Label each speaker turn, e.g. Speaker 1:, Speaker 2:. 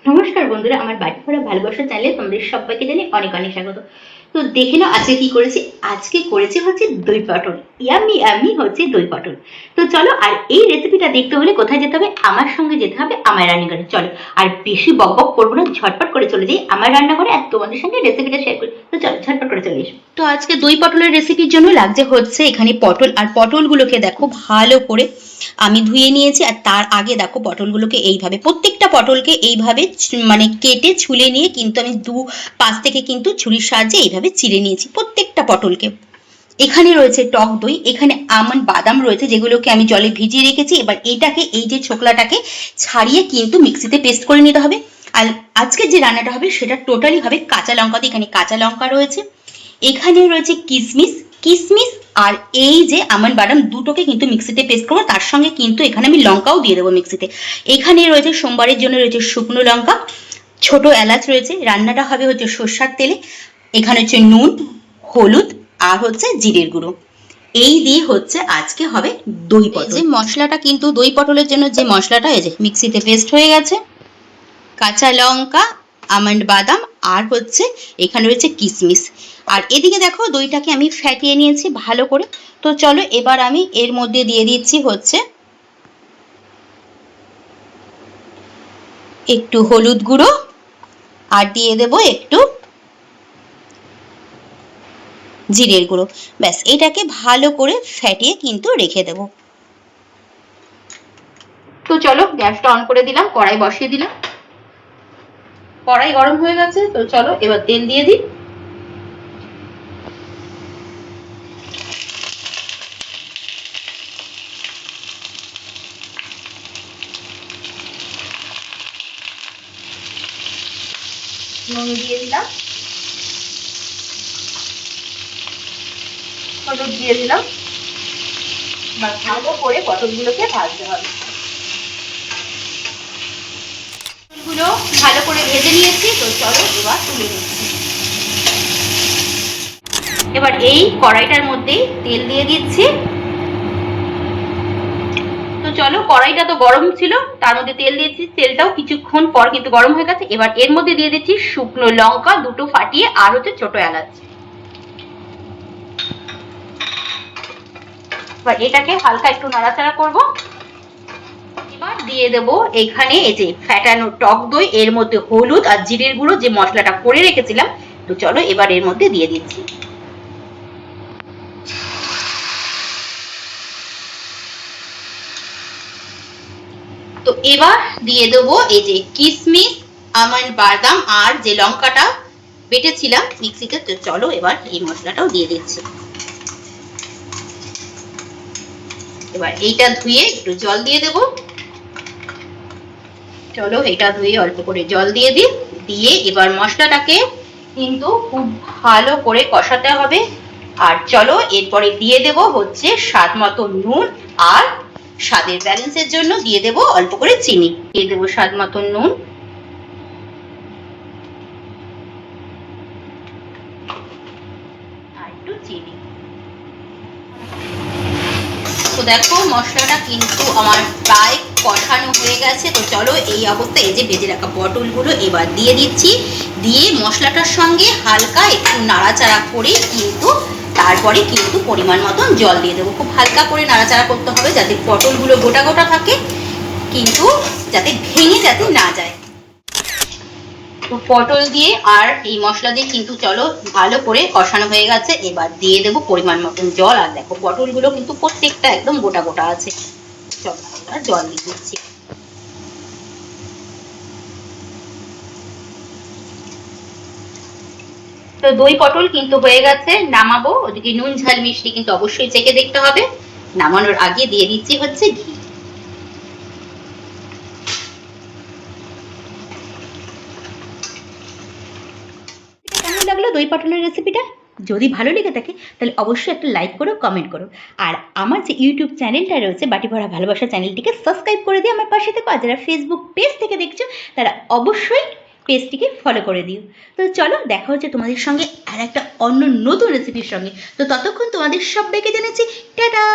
Speaker 1: নমস্কার বন্ধুরা, আমার বাড়ি ভরা ভালোবাসা চ্যানেলে তোমাদের সবাইকে জানাই অনেক অনেক স্বাগত। তো দেখে নাও আজকে কি করেছি। আজকে করেছি হচ্ছে দই পটল। ইয়ামি ইয়ামি হচ্ছে দই পটল। তো চলো, আর এই রেসিপিটা দেখতে হলে কোথায় যেতে হবে? আমার সঙ্গে যেতে হবে আমার রান্নাঘরে। চলো, আর বেশি বক বক করবো না, ঝটপট করে চলে যাই আমার রান্নাঘরে আর তোমাদের সঙ্গে রেসিপিটা শেয়ার করি। তো চলো ঝটপট করে চলে এসো। তো আজকে দই পটলের রেসিপির জন্য লাগছে হচ্ছে এখানে পটল, আর পটলগুলোকে দেখো ভালো করে আমি ধুয়ে নিয়েছি। আর তার আগে দেখো পটলগুলোকে এইভাবে, প্রত্যেকটা পটলকে এইভাবে মানে কেটে ছুলে নিয়ে কিন্তু আমি পাশ থেকে কিন্তু ছুরির সাহায্যে এইভাবে চিড়ে নিয়েছি প্রত্যেকটা পটলকে। এখানে রয়েছে টক দই, এখানে আমন্ড বাদাম রয়েছে যেগুলোকে আমি জলে ভিজিয়ে রেখেছি। এবার এইটাকে, এই যে ছোকলাটাকে ছাড়িয়ে কিন্তু মিক্সিতে পেস্ট করে নিতে হবে। আর আজকের যে রান্নাটা হবে সেটা টোটালি হবে কাঁচা লঙ্কা দিয়ে। এখানে কাঁচা লঙ্কা রয়েছে, এখানে রয়েছে কিশমিশ কিশমিশ আর এই যে আমন্ড বাদাম, দুটোকে কিন্তু মিক্সিতে পেস্ট করবো। তার সঙ্গে কিন্তু এখানে আমি লঙ্কাও দিয়ে দেবো মিক্সিতে। এখানে রয়েছে সোমবারের জন্য রয়েছে শুকনো লঙ্কা, ছোট এলাচ রয়েছে। রান্নাটা হবে হচ্ছে সর্ষার তেলে। এখানে হচ্ছে নুন, হলুদ আর হচ্ছে জিরের গুঁড়ো। এই দিয়ে হচ্ছে আজকে হবে দই পটল। যে মশলাটা কিন্তু দই পটলের জন্য যে মশলাটা, এই যে মিক্সিতে পেস্ট হয়ে গেছে। কাঁচা লঙ্কা, আমন্ড বাদাম আর হচ্ছে এখানে রয়েছে কিশমিশ। আর এদিকে দেখো দইটাকে আমি ফ্যাটিয়ে নিয়েছি ভালো করে। তো চলো এবার আমি এর মধ্যে দিয়ে দিচ্ছি হচ্ছে একটু হলুদ গুঁড়ো আর দিয়ে দেব একটু জিরের গুঁড়ো। ব্যাস, এটাকে ভালো করে ফ্যাটিয়ে কিন্তু রেখে দেব। তো চলো গ্যাসটা অন করে দিলাম, কড়াই বসিয়ে দিলাম। কড়াই গরম হয়ে গেছে, তো চলো এবার তেল দিয়ে দিই। নুন দিয়ে দিলাম, হলুদ দিয়ে দিলাম। এবার ভালো করে পটলগুলোকে ভাজতে হবে। পটলগুলো ভালো করে ভেজে নিয়েছি, তো চলো এবার তুলে নিচ্ছি। এবার এই কড়াইটার মধ্যে তেল দিয়ে দিচ্ছি। তো চলো, কড়াইটা তো গরম ছিল, তার মধ্যে তেল দিয়েছি। তেলটাও কিছুক্ষণ পর কিন্তু গরম হয়ে গেছে। এবার এর মধ্যে দিয়ে দিচ্ছি শুকনো লঙ্কা দুটো ফাটিয়ে আর হচ্ছে ছোট এলাচ। এবার এটাকে হালকা একটু নাড়াচাড়া করব। এবার দিয়ে দেব এখানে এই যে ফ্যাটানো টক দই, এর মধ্যে হলুদ আর জিরের গুঁড়ো যে মশলাটা করে রেখেছিলাম। তো চলো এবার এর মধ্যে দিয়ে দিচ্ছি। তো এবার দিয়ে দেবো এই যে কিশমিশ, আমন্ড বাদাম আর যে লঙ্কাটা বেটেছিলাম মিক্সিতে। তো চলো এবার এই মশলাটাও দিয়ে দিচ্ছি। এবার এইটা ধুয়ে একটু জল দিয়ে দেব। চলো এটা ধুয়ে অল্প করে জল দিয়ে দিই। দিয়ে এবার মশলাটাকে কিন্তু খুব ভালো করে কষাতে হবে। আর চলো এরপরে দিয়ে দেব হচ্ছে স্বাদ মতো নুন, আর স্বাদের ব্যালেন্সের জন্য দিয়ে দেব অল্প করে চিনি। দিয়ে দেব স্বাদ মতো নুন, আর একটু চিনি। তো দেখো মশলাটা কিন্তু আমার প্রায় কষানো হয়ে গেছে। তো চলো এই অবস্থায় এই যে ভেজে রাখা পটলগুলো এবার দিয়ে দিচ্ছি। দিয়ে মশলাটার সঙ্গে হালকা একটু নাড়াচাড়া করে কিন্তু তারপরে কিন্তু পরিমাণ মতন জল দিয়ে দেবো। খুব হালকা করে নাড়াচাড়া করতে হবে যাতে পটলগুলো গোটা গোটা থাকে, কিন্তু যাতে ভেঙে যাতে না যায়। তো পটল দিয়ে আর এই মশলা দিয়ে কিন্তু চলো ভালো করে কষানো হয়ে গেছে। এবার দিয়ে দেবো পরিমাণ মতন জল। আর দেখো পটলগুলো কিন্তু প্রত্যেকটা একদম গোটা গোটা আছে। চলো এবার জল দিয়ে দিচ্ছি। তো দই পটল কিন্তু হয়ে গেছে, নামাবো। ওদিকে নুন ঝাল মিষ্টি কিন্তু অবশ্যই চেখে দেখতে হবে। নামানোর আগে দিয়ে দিচ্ছি হচ্ছে ঘি। কেমন লাগলো দই পটলের রেসিপিটা? যদি ভালো লেগে থাকে তাহলে অবশ্যই একটা লাইক করো, কমেন্ট করো। আর আমার যে ইউটিউব চ্যানেলটা রয়েছে বাটি ভরা ভালোবাসা চ্যানেলটিকে সাবস্ক্রাইব করে দিয়ে আমার পাশে থেকো। আর যারা ফেসবুক পেজ থেকে দেখছো তারা অবশ্যই পেজটিকে ফলো করে দিও। তো চলো দেখা হচ্ছে তোমাদের সঙ্গে আর একটা অন্য নতুন রেসিপির সঙ্গে। তো ততক্ষণ তোমাদের সবাইকে জানাচ্ছি টাটা।